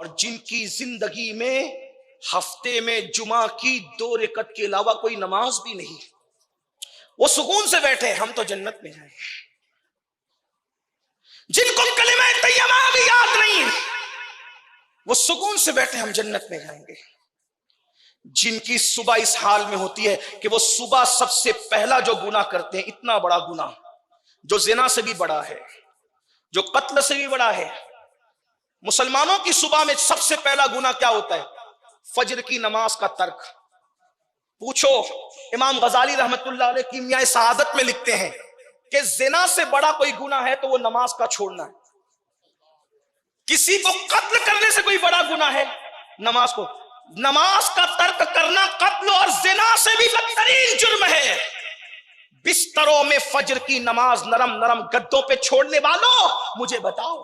और जिनकी जिंदगी में हफ्ते में जुमा की 2 रकअत के अलावा कोई नमाज भी नहीं, वो सुकून से बैठे हम तो जन्नत में जाएंगे। जिनको कलिमा तैयबा भी याद नहीं, वो सुकून से बैठे हम जन्नत में जाएंगे। जिनकी सुबह इस हाल में होती है कि वो सुबह सबसे पहला जो गुनाह करते हैं, इतना बड़ा गुनाह जो जिना से भी बड़ा है, जो कत्ल से भी बड़ा है। मुसलमानों की सुबह में सबसे पहला गुनाह क्या होता है? फजर की नमाज का तर्क। पूछो, इमाम गजाली रहमतुल्लाह अलैह कीमिया सआदत में लिखते हैं कि जिना से बड़ा कोई गुनाह है तो वो नमाज का छोड़ना है। किसी को कत्ल करने से कोई बड़ा गुनाह है नमाज को, नमाज का तर्क करना कत्ल और जिना से भी बदतरीन जुर्म है। बिस्तरों में फजर की नमाज नरम नरम गद्दों पे छोड़ने वालों, मुझे बताओ,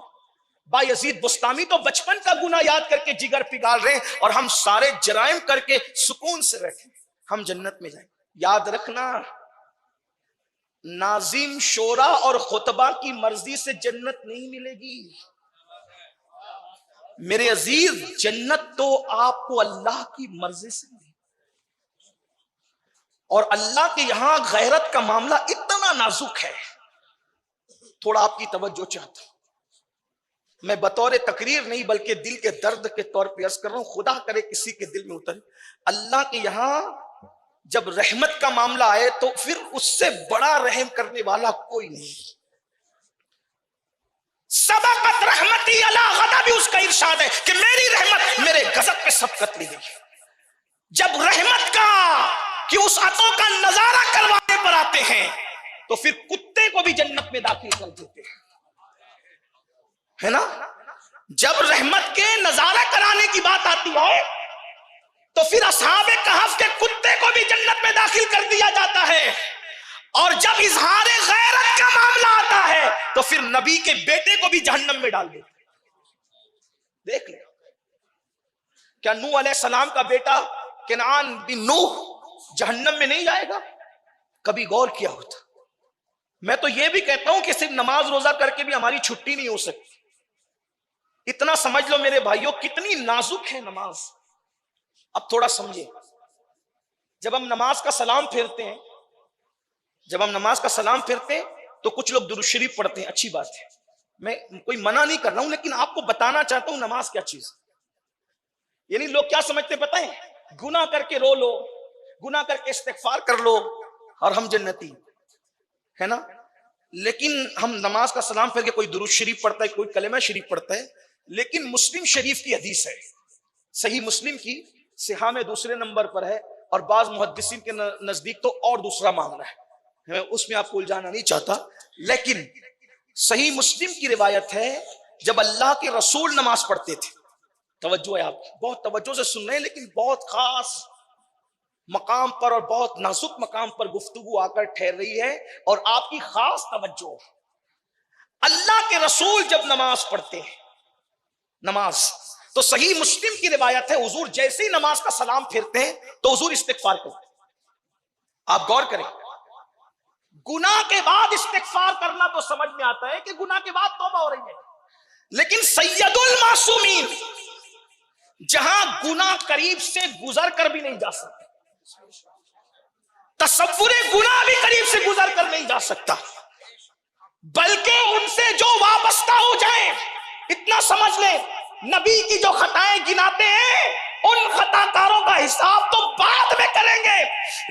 बायजीद बुस्तामी तो बचपन का गुनाह याद करके जिगर पिघाल रहे हैं और हम सारे जराइम करके सुकून से बैठे हम जन्नत में जाएं। याद रखना, नाजिम शोरा और खुतबा की मर्जी से जन्नत नहीं मिलेगी मेरे अजीज। जन्नत तो आपको अल्लाह की मर्जी से मिलेगी। और अल्लाह के यहां गैरत का मामला इतना नाजुक है, थोड़ा आपकी तवज्जो चाहता हूं। मैं बतौर तकरीर नहीं बल्कि दिल के दर्द के तौर पर अर्ज कर रहा हूं, खुदा करे किसी के दिल में उतरे। अल्लाह के यहां जब रहमत का मामला आए तो फिर उससे बड़ा रहम करने वाला कोई नहीं। सबकत रहमती अला गज़बी, उसका इरशाद है कि मेरी रहमत मेरे गज़ब पे सबकत ली गई। जब रहमत का कि उस अतों का नजारा करवाने पर आते हैं तो फिर कुत्ते को भी जन्नत में दाखिल कर देते हैं, है ना। जब रहमत के नजारा कराने की बात आती है तो फिर असहाबे कहफ के कुत्ते को भी जन्नत में दाखिल कर दिया जाता है। और जब इजहारे गैरत का मामला आता है तो फिर नबी के बेटे को भी जहन्नम में डाल देते। देख ले, क्या नूह अलैहिस्सलाम का बेटा किनान बिन नूह जहन्नम में नहीं जाएगा? कभी गौर किया होता? मैं तो यह भी कहता हूं कि सिर्फ नमाज रोजा करके भी हमारी छुट्टी नहीं हो सकती। इतना समझ लो मेरे भाइयों, कितनी नाजुक है नमाज। अब थोड़ा समझिए, जब हम नमाज का सलाम फेरते हैं, तो कुछ लोग दुरूद शरीफ पढ़ते हैं, अच्छी बात है, मैं कोई मना नहीं कर रहा हूं, लेकिन आपको बताना चाहता हूं नमाज क्या चीज। यानी लोग क्या समझते पता है, गुनाह करके रो लो, गुनाह करके इस्तिगफार कर लो और हम जन्नती, है ना। लेकिन हम नमाज का सलाम फेर के कोई दुरूद शरीफ पढ़ता है, कोई कलेमा शरीफ पढ़ता है, लेकिन मुस्लिम शरीफ की हदीस है, सही मुस्लिम की सिहा में दूसरे नंबर पर है, और बाज मुहद्दिसीन के नजदीक तो और दूसरा मामला है, मैं उसमें आपको उलझाना नहीं चाहता। लेकिन सही मुस्लिम की रिवायत है, जब अल्लाह के रसूल नमाज पढ़ते थे, तवज्जो है आप, बहुत तवज्जो से सुन रहे हैं, लेकिन बहुत खास मकाम पर और बहुत नाजुक मकाम पर गुफ्तगू आकर ठहर रही है, और आपकी खास तवज्जो। अल्लाह के रसूल जब नमाज पढ़ते हैं, नमाज तो सही मुस्लिम की रिवायत है, हुजूर जैसे ही नमाज का सलाम फेरते हैं तो हुजूर इस्तिगफार करते हैं। आप गौर करें, गुनाह के बाद इस्तिगफार करना तो समझ में आता है कि गुनाह के बाद तौबा हो रही है, लेकिन सैयदुल मासूमीन जहां गुनाह करीब से गुजर कर भी नहीं जा सकता, तसव्वुरे गुनाह भी करीब से गुजर कर नहीं जा सकता, बल्कि उनसे जो वाबस्ता हो जाए, इतना समझ ले, नबी की जो खताएं गिनाते हैं उन खताकारों का हिसाब तो बाद में करेंगे।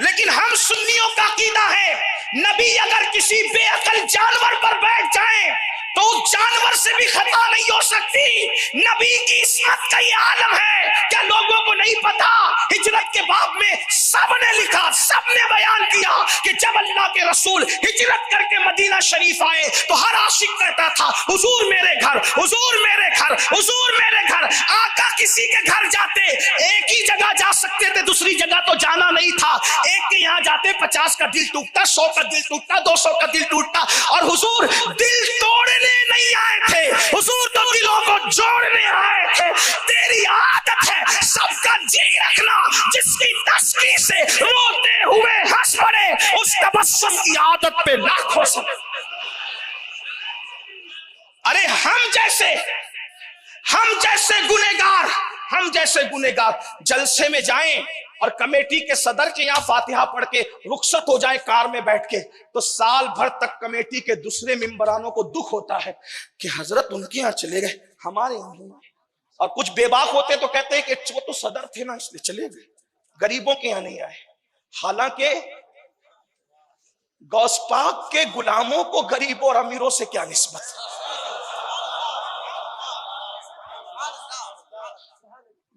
लेकिन हम सुन्नियों का अकीदा है, नबी अगर किसी बेअकल जानवर पर बैठ जाए तो उस जानवर से भी खता नहीं हो सकती। नबी की इस्मत का ये आलम है, क्या लोगों को नहीं पता? हिजरत के बाब में सबने लिखा, सबने बयान किया कि जब अल्लाह के रसूल हिजरत करके मदीना शरीफ आए तो हर आशिक कहता था, हुजूर मेरे घर, हुजूर मेरे घर, हुजूर मेरे घर। आका किसी के घर जाते, एक ही जगह जा सकते थे, दूसरी जगह तो जाना नहीं था। एक के यहाँ जाते 50 का दिल टूटता, 100 का दिल टूटता, 200 का दिल टूटता, और हुजूर दिल तोड़ने नहीं आए थे, हुजूर तो दिलों को जोड़ने आए थे। तेरी आदत है सबका जी रखना, जिसकी तस्वीर से रोते हुए हंस पड़े, उस तबस्सुम की आदत पे लाखों सब। अरे हम जैसे गुनहगार जैसे गुनेगार जलसे में जाएं और कमेटी के सदर के यहाँ फातिहा पढ़ के रुखसत हो जाए कार में बैठ के, तो साल भर तक कमेटी के दूसरे मेंबरानों को दुख होता है कि हजरत उनके यहाँ चले गए, हमारे यहाँ नहीं। और कुछ बेबाक होते तो कहते हैं कि वो तो सदर थे ना इसलिए चले गए, गरीबों के यहाँ नहीं आए। हालांकि गौस पाक के गुलामों को गरीबों और अमीरों से क्या निस्बत।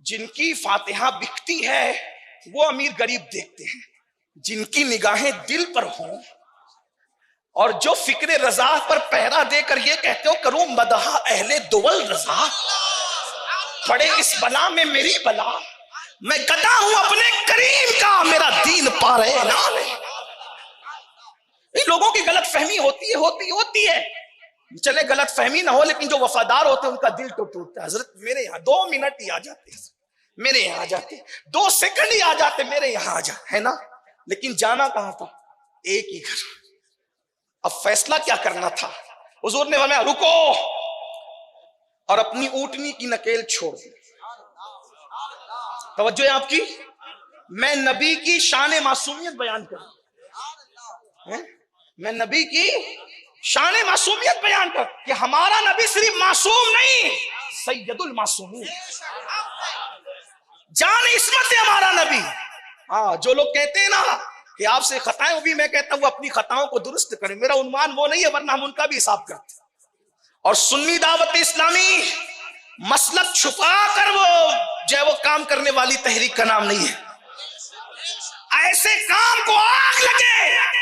जिनकी फातिहा बिकती है वो अमीर गरीब देखते हैं, जिनकी निगाहें दिल पर हों और जो फिक्रे रजा पर पहरा देकर ये कहते हो करूं मदहा अहले दुवल रजा, पड़े इस बला में मेरी बला, मैं गदा हूं अपने करीम का, मेरा दीन पारे ना ले। इन लोगों की गलत फहमी होती है। चले गलत फहमी ना हो, लेकिन जो वफादार होते हैं उनका दिल तो टूटता है। हजरत मेरे यहाँ 2 मिनट ही आ जाते, मेरे यहाँ आ जाते, 2 सेकंड ही आ जाते, मेरे यहाँ आ जा, है ना। लेकिन जाना कहां था, एक ही घर। अब फैसला क्या करना था, हुजूर ने फरमाया रुको और अपनी ऊँटनी की नकेल छोड़ दी। तवज्जो है आपकी, मैं नबी की शान मासूमियत बयान करूं, मैं नबी की शान मासूमियत बयान कर कि हमारा नबी सिर्फ मासूम नहीं, सैयदुल मासूमीन, जान इस्मत है हमारा नबी। हाँ, जो लोग कहते हैं ना कि आपसे खताएं, वो भी मैं कहता हूं अपनी खताओं को दुरुस्त करें, मेरा उन्वान वो नहीं है, वरना हम उनका भी हिसाब करते। और सुन्नी दावत इस्लामी मसलक छुपा कर वो काम करने वाली तहरीक का नाम नहीं है। ऐसे काम को आग लगे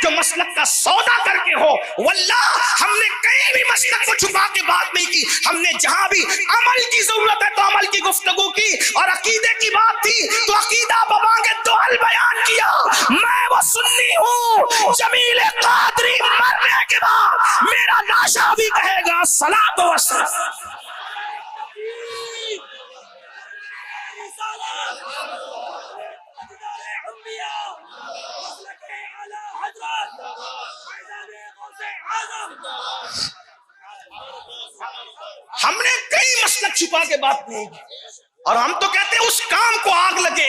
जो मसलक का सौदा करके हो। वल्लाह हमने कहीं भी मसलक को छुपा के बात नहीं की, हमने जहां भी अमल की जरूरत है तो अमल की गुफ्तगू की, और अकीदे की बात थी तो अकीदा बाबा के दोहल बयान किया। मैं वो सुन्नी हूं, जमील कादरी मरने के बाद मेरा लाशा भी कहेगा सलात व सलाम। हमने कई मसलक छुपा के बात नहीं की, और हम तो कहते हैं उस काम को आग लगे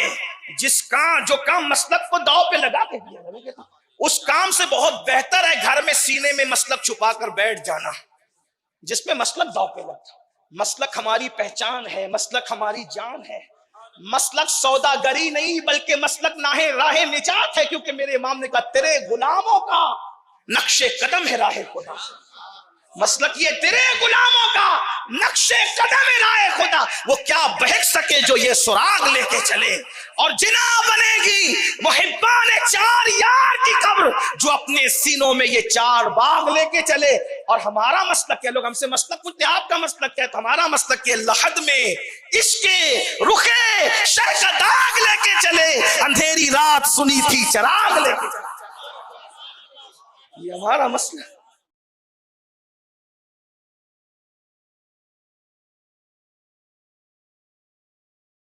जो काम मसलक को दाव पे लगा के किया, उस काम से बहुत बेहतर है घर में सीने में मसलक छुपा कर बैठ जाना जिसमें मसलक दाव पे लगता। मसलक हमारी पहचान है, मसलक हमारी जान है। मसलक सौदागरी नहीं बल्कि मसलक नाहे राहे निजात है, क्योंकि मेरे इमाम ने कहा तेरे गुलामों का नक्शे कदम है राहे खुदा। मसलक ये तेरे गुलामों का नक्शे कदम है राहे खुदा, वो क्या बहक सके जो ये सुराग लेके चले। और जिना बनेगी मुहिब्बान 4 यार की कब्र जो अपने सीनों में ये 4 बाग लेके चले। और हमारा मसलक क्या, लोग हमसे मसलक पूछते आपका मसलक क्या है, तो हमारा मसलक के लहद में इसके रुखे शर का दाग लेके चले, अंधेरी रात सुनी थी चराग लेके चले, ये हमारा मसलक।